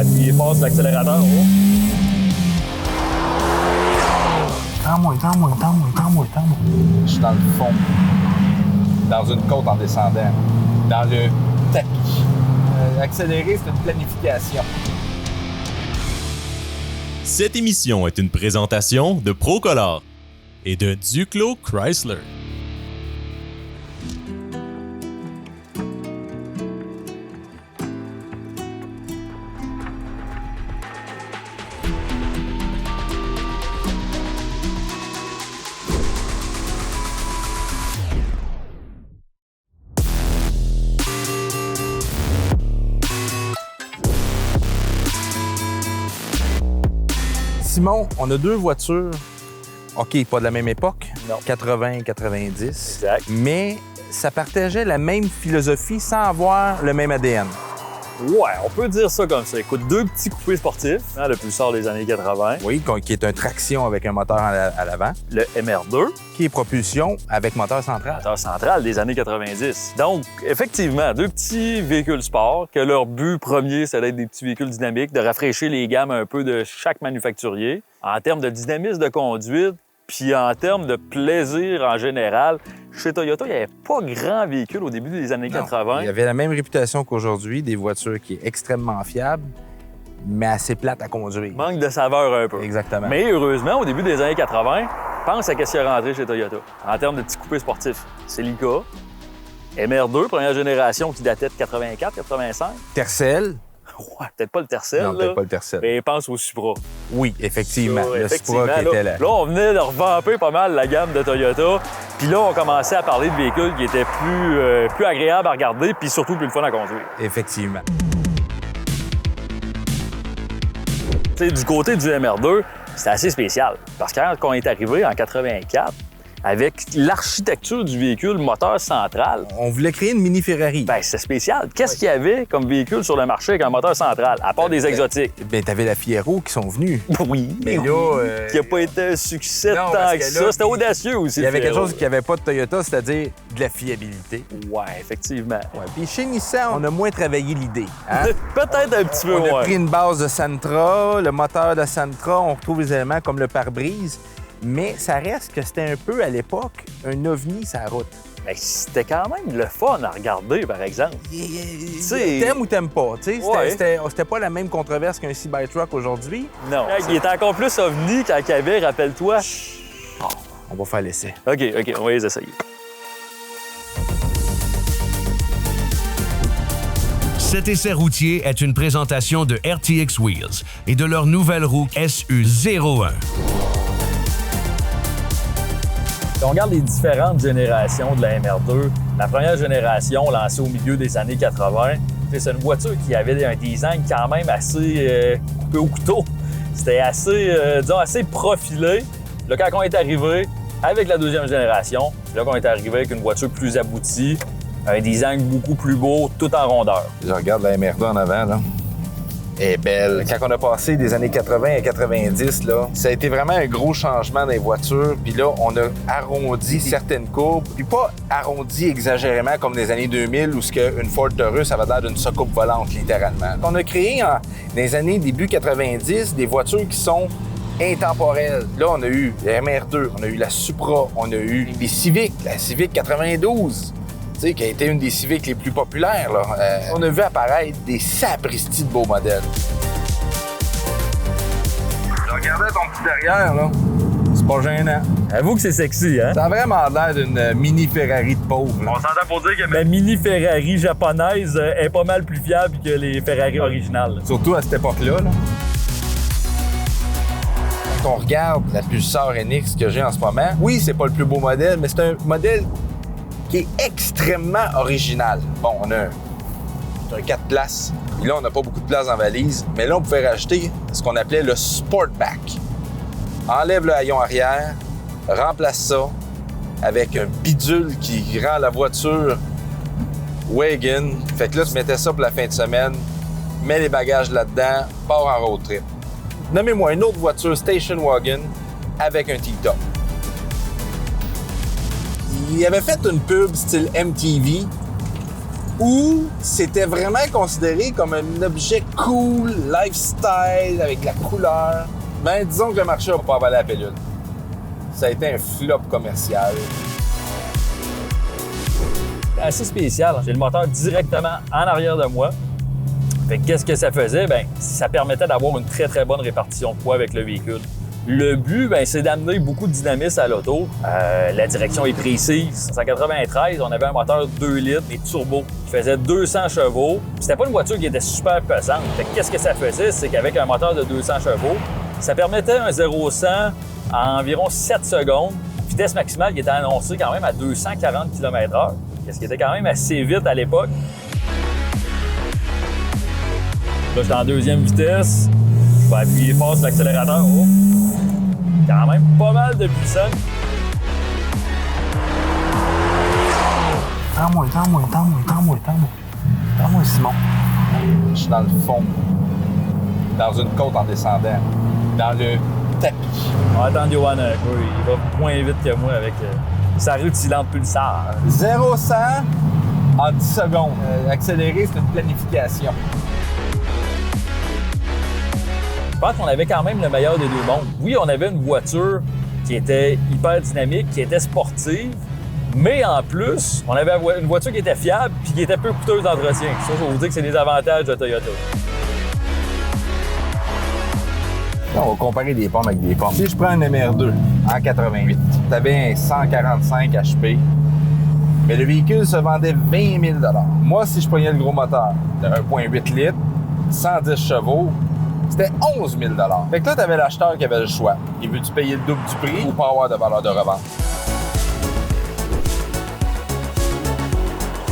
appuyer fort sur l'accélérateur. Oh. Tends-moi. Je suis dans le fond. Dans une côte en descendant. Dans le tapis. Accélérer, c'est une planification. Cette émission est une présentation de Procolor et de Duclos Chrysler. Simon, on a deux voitures. OK, pas de la même époque. Non. 80-90. Exact. Mais ça partageait la même philosophie sans avoir le même ADN. Ouais, on peut dire ça comme ça. Écoute, deux petits coupés sportifs, hein, le plus sort des années 80. Oui, qui est un traction avec un moteur à l'avant. Le MR2, Qui est propulsion avec moteur central. moteur central des années 90. Donc, effectivement, deux petits véhicules sport, que leur but premier, c'est d'être des petits véhicules dynamiques, de rafraîchir les gammes un peu de chaque manufacturier. En termes de dynamisme de conduite, puis en termes de plaisir en général, chez Toyota, il n'y avait pas grand véhicule au début des années 80. Il y avait la même réputation qu'aujourd'hui, des voitures qui est extrêmement fiable, mais assez plate à conduire. Manque de saveur un peu. Exactement. Mais heureusement, au début des années 80, pense à ce qui est rentré chez Toyota. En termes de petits coupés sportifs, Celica, MR2, première génération qui datait de 84-85. Tercel. Ouais, peut-être pas le Tercel, Non, là. peut-être pas le Tercel. Mais pense au Supra. Oui, effectivement. Ça, Le effectivement, Supra qui était là. Là, on venait de revamper pas mal la gamme de Toyota. Puis là, on commençait à parler de véhicules qui étaient plus agréables à regarder, puis surtout plus le fun à conduire. Effectivement. Tu sais, du côté du MR2, c'était assez spécial. Parce que quand on est arrivé en 84, avec l'architecture du véhicule moteur central, On voulait créer une mini Ferrari. ben c'est spécial. Qu'est-ce qu'il y avait comme véhicule sur le marché avec un moteur central, à part des exotiques? Ben, t'avais la Fiero qui sont venus. Oui, Mais oui. là, Qui n'a pas été un succès non, tant parce que que ça. là, C'était audacieux aussi. il y avait le quelque Fiero. chose qu'il n'y avait pas de Toyota, c'est-à-dire de la fiabilité. Ouais, effectivement. Ouais. Puis chez Nissan, on a moins travaillé l'idée. Hein? Peut-être un petit peu On a moins. pris une base de Sentra, le moteur de Sentra, on retrouve les éléments comme le pare-brise, mais ça reste que c'était un peu, à l'époque, un ovni sur la route. Mais c'était quand même le fun à regarder, par exemple. sais- T'aimes ou t'aimes pas, tu sais, Ouais. c'était pas la même controverse qu'un Cybertruck aujourd'hui. Non. Il était encore plus ovni quand il y avait, rappelle-toi. On va faire l'essai. OK, on va les essayer. Cet essai routier est une présentation de RTX Wheels et de leur nouvelle roue SU01. Si on regarde les différentes générations de la MR2, la première génération, lancée au milieu des années 80, c'est une voiture qui avait un design quand même assez coupé au couteau. C'était assez, disons, assez profilé. Là, quand on est arrivé avec la deuxième génération, c'est là qu'on est arrivé avec une voiture plus aboutie, un design beaucoup plus beau, tout en rondeur. Je regarde la MR2 en avant, là. Elle est belle. Quand on a passé des années 80 à 90, là, ça a été vraiment un gros changement dans les voitures. Puis là, on a arrondi certaines courbes. Puis pas arrondi exagérément comme des années 2000 où une Ford Taurus avait l'air d'une soucoupe volante, littéralement. On a créé, dans les années début 90, des voitures qui sont intemporelles. Là, on a eu la MR2, on a eu la Supra, on a eu les Civic, la Civic 92. Qui a été une des Civics les plus populaires. Là. On a vu apparaître des sabristis de beaux modèles. Je regardais ton petit derrière, là. C'est pas gênant. Avoue que c'est sexy, hein? Ça a vraiment l'air d'une mini Ferrari de pauvre. Là. On s'entend pour dire que la mini Ferrari japonaise est pas mal plus fiable que les Ferrari originales. Surtout à cette époque-là. Là. Quand on regarde la Pulsar NX que j'ai en ce moment, oui, c'est pas le plus beau modèle, mais c'est un modèle qui est extrêmement original. Bon, on a un 4 places. Et là, on n'a pas beaucoup de place dans la valise. Mais là, on pouvait rajouter ce qu'on appelait le Sportback. Enlève le haillon arrière, remplace ça avec un bidule qui rend la voiture wagon. Fait que là, tu mettais ça pour la fin de semaine, mets les bagages là-dedans, pars en road trip. Nommez-moi une autre voiture station wagon avec un T-top. Il avait fait une pub style MTV ou c'était vraiment considéré comme un objet cool, lifestyle, avec la couleur. Ben, disons que le marché n'a pas avalé la pilule. Ça a été un flop commercial. Assez spécial. J'ai le moteur directement en arrière de moi. Fait que qu'est-ce que ça faisait? Ben, ça permettait d'avoir une très, très bonne répartition de poids avec le véhicule. Le but, ben, c'est d'amener beaucoup de dynamisme à l'auto. La direction est précise. En 93, on avait un moteur 2 litres et turbo qui faisait 200 chevaux. C'était pas une voiture qui était super pesante. Fait que qu'est-ce que ça faisait? C'est qu'avec un moteur de 200 chevaux, ça permettait un 0-100 en environ 7 secondes. Vitesse maximale qui était annoncée quand même à 240 km/h, ce qui était quand même assez vite à l'époque. Là, j'étais en deuxième vitesse. Je vais appuyer fort sur l'accélérateur. Oh. Quand même pas mal de puissance. Tends-moi, Simon. Je suis dans le fond, dans une côte en descendant, dans le tapis. On va attendre Johan un peu. Il va moins vite que moi avec sa rutilante pulsar. 0-100 en 10 secondes. Accélérer, c'est une planification. Je pense qu'on avait quand même le meilleur des deux mondes. Oui, on avait une voiture qui était hyper dynamique, qui était sportive, mais en plus, on avait une voiture qui était fiable puis qui était peu coûteuse d'entretien. Ça, je vais vous dire que c'est des avantages de Toyota. Là, on va comparer des pommes avec des pommes. Si je prends un MR2 en 88, tu avais un 145 HP, mais le véhicule se vendait 20 000 $. Moi, si je prenais le gros moteur de 1,8 litres, 110 chevaux, c'était 11 000 $. Fait que là, t'avais l'acheteur qui avait le choix. Il veut-tu payer le double du prix ou pas avoir de valeur de revente?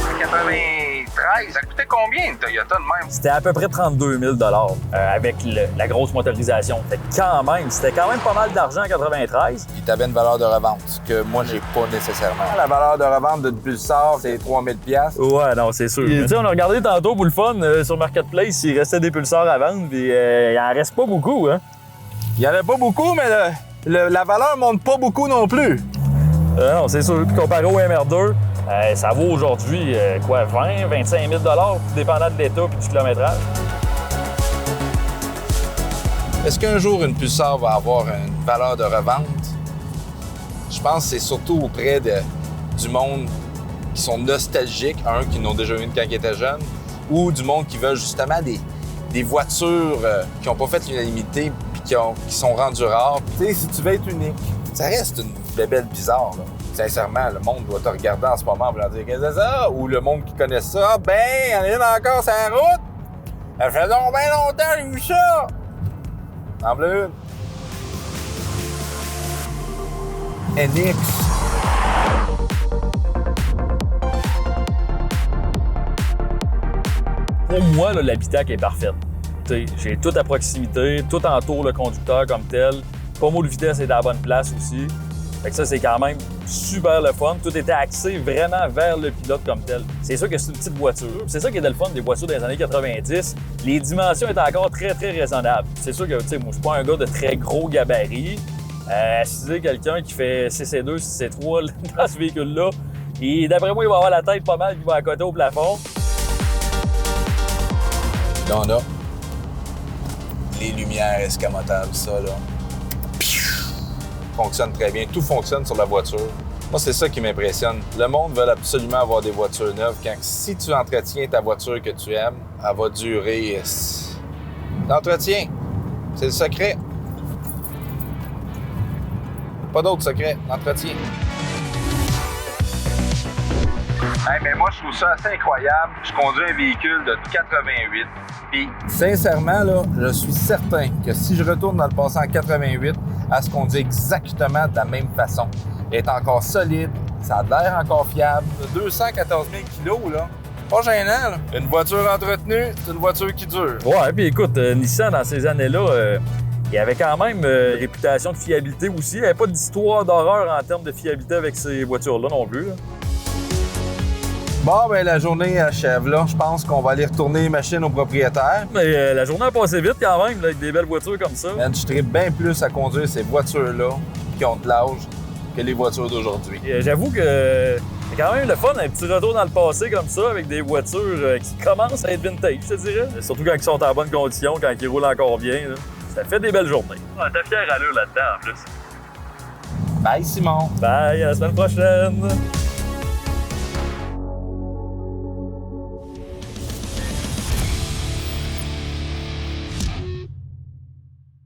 En 93, ça coûtait combien une Toyota de même? C'était à peu près 32 000 avec la grosse motorisation. Fait que c'était quand même pas mal d'argent en 93. Puis t'avais une valeur de revente, ce que moi, j'ai pas nécessairement. La valeur de revente d'une Pulsar, c'est 3 000 $. Ouais, non, c'est sûr. Tu sais, on a regardé tantôt pour le fun sur Marketplace, il restait des pulsars à vendre, puis il en reste pas beaucoup, hein? Il y en a pas beaucoup, mais la valeur monte pas beaucoup non plus. Non, c'est sûr. Puis comparé au MR2, ça vaut aujourd'hui, 20 25 000 $, dépendant de l'état et du kilométrage. Est-ce qu'un jour, une Pulsar va avoir une valeur de revente? Je pense que c'est surtout auprès du monde qui sont nostalgiques, qui n'ont déjà eu une quand ils étaient jeunes, ou du monde qui veut justement des voitures qui n'ont pas fait l'unanimité puis qui sont rendues rares. Tu sais, si tu veux être unique, ça reste une bébelle bizarre, là. Sincèrement, le monde doit te regarder en ce moment et leur dire « Qu'est-ce que c'est ça? » Ou le monde qui connaît ça, « Ben, il y en a une encore sur la route! Ça fait donc bien longtemps que j'ai vu ça! » En bleu. NX. Pour moi, là, l'habitacle est parfaite. T'sais, j'ai tout à proximité, tout entoure le conducteur comme tel. Pommeau de vitesse est à la bonne place aussi. Fait que ça, c'est quand même super le fun. Tout était axé vraiment vers le pilote comme tel. C'est sûr que c'est une petite voiture. C'est ça qui est le fun des voitures des années 90. Les dimensions étaient encore très, très raisonnables. C'est sûr que, tu sais, moi, je suis pas un gars de très gros gabarit. Assiser quelqu'un qui fait 6C2, 6C3 dans ce véhicule-là, et d'après moi, il va avoir la tête pas mal qui va à côté au plafond. Là, on a les lumières escamotables, ça, là. Fonctionne très bien. Tout fonctionne sur la voiture. Moi, c'est ça qui m'impressionne. Le monde veut absolument avoir des voitures neuves quand si tu entretiens ta voiture que tu aimes, elle va durer. L'entretien, c'est le secret. Pas d'autre secret. L'entretien. Hey, mais moi, je trouve ça assez incroyable. Je conduis un véhicule de 88. Puis, sincèrement, là, je suis certain que si je retourne dans le passé en 88, elle se conduit exactement de la même façon. Elle est encore solide, ça a l'air encore fiable. 214 000 kilos, là. Pas gênant, là. Une voiture entretenue, c'est une voiture qui dure. Ouais, puis écoute, Nissan, dans ces années-là, il y avait quand même réputation de fiabilité aussi. Il n'y avait pas d'histoire d'horreur en termes de fiabilité avec ces voitures-là non plus, là. Bon, ben la journée achève, là. Je pense qu'on va aller retourner les machines au propriétaire. Mais la journée a passé vite quand même, là, avec des belles voitures comme ça. Man, je tripe bien plus à conduire ces voitures-là qui ont de l'âge que les voitures d'aujourd'hui. J'avoue que C'est quand même le fun, un petit retour dans le passé comme ça, avec des voitures qui commencent à être vintage, je te dirais. Surtout quand ils sont en bonne condition, quand ils roulent encore bien. Là. Ça fait des belles journées. T'as fière allure là-dedans en plus. Bye Simon! Bye, à la semaine prochaine!